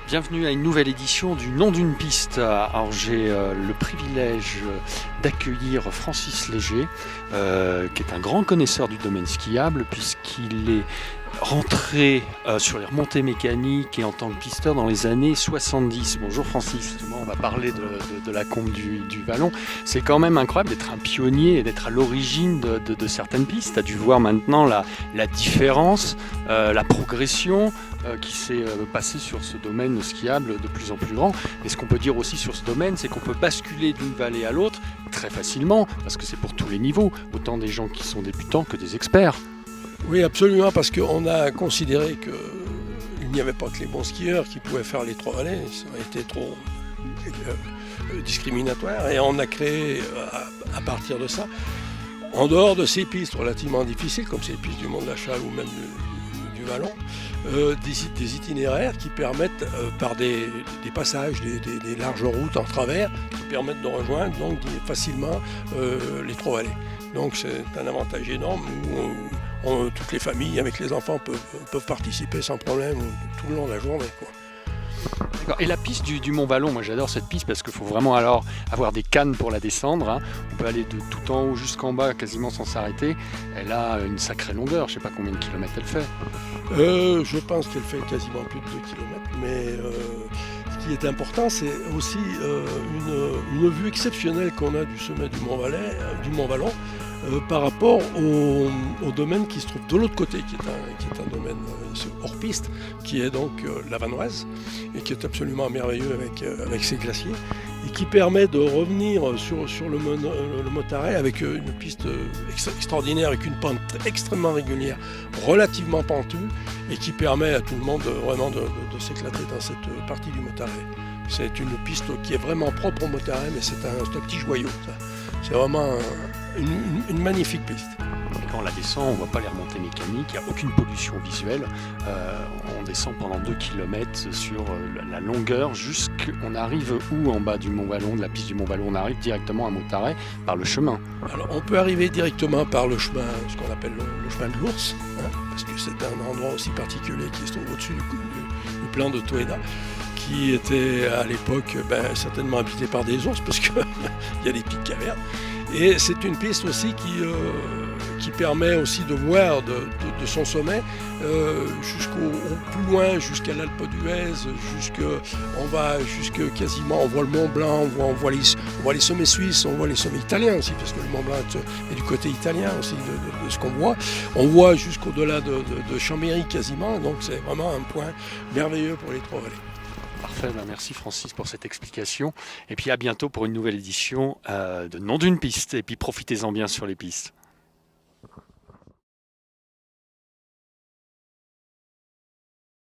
Bienvenue à une nouvelle édition du Nom d'une piste. Alors j'ai le privilège d'accueillir Francis Léger, qui est un grand connaisseur du domaine skiable, puisqu'il est rentré sur les remontées mécaniques et en tant que pisteur dans les années 70. Bonjour Francis, justement, on va parler de la combe du Vallon. C'est quand même incroyable d'être un pionnier et d'être à l'origine de certaines pistes. Tu as dû voir maintenant la différence, la progression qui s'est passée sur ce domaine skiable de plus en plus grand. Et ce qu'on peut dire aussi sur ce domaine, c'est qu'on peut basculer d'une vallée à l'autre très facilement, parce que c'est pour tous les niveaux, autant des gens qui sont débutants que des experts. Oui, absolument, parce qu'on a considéré qu'il n'y avait pas que les bons skieurs qui pouvaient faire les trois vallées, ça aurait été trop discriminatoire, et on a créé, à partir de ça, en dehors de ces pistes relativement difficiles, comme ces pistes du Mont de la Chale ou même du Vallon, des itinéraires qui permettent, par des passages, des larges routes en travers, qui permettent de rejoindre donc facilement les trois vallées. Donc c'est un avantage énorme où toutes les familles avec les enfants peuvent participer sans problème tout le long de la journée, quoi. D'accord. Et la piste du Mont Vallon, moi j'adore cette piste parce qu'il faut vraiment alors avoir des cannes pour la descendre, hein. On peut aller de tout en haut jusqu'en bas quasiment sans s'arrêter. Elle a une sacrée longueur, je ne sais pas combien de kilomètres elle fait. Je pense qu'elle fait quasiment plus de 2 km, mais ce qui est important, c'est aussi une vue exceptionnelle qu'on a du sommet du Mont Vallon, par rapport au domaine qui se trouve de l'autre côté, qui est un domaine hors piste, qui est donc la Vanoise, et qui est absolument merveilleux avec ses glaciers, et qui permet de revenir sur le Motaret avec une piste extraordinaire, avec une pente extrêmement régulière, relativement pentue, et qui permet à tout le monde vraiment de s'éclater dans cette partie du Motaret. C'est une piste qui est vraiment propre au Motaret, mais c'est un petit joyau, ça. C'est vraiment une magnifique piste. Et quand on la descend, on ne voit pas les remontées mécaniques, il n'y a aucune pollution visuelle. On descend pendant 2 km sur la longueur, on arrive où en bas du Mont Vallon, de la piste du Mont Vallon? On arrive directement à Motaret par le chemin. Alors on peut arriver directement par le chemin, ce qu'on appelle le chemin de l'ours, hein, parce que c'est un endroit aussi particulier qui se trouve au-dessus du plan de Toeda, qui était à l'époque certainement habité par des ours, parce qu'il y a des petites cavernes. Et c'est une piste aussi qui permet aussi de voir de son sommet jusqu'au plus loin, jusqu'à l'Alpe d'Huez, on va jusque quasiment, on voit le Mont Blanc, on voit les sommets suisses, on voit les sommets italiens aussi, parce que le Mont Blanc est du côté italien aussi de ce qu'on voit. On voit jusqu'au-delà de Chambéry quasiment, donc c'est vraiment un point merveilleux pour les trois vallées. Parfait, merci Francis pour cette explication. Et puis à bientôt pour une nouvelle édition de Nom d'une piste. Et puis profitez-en bien sur les pistes.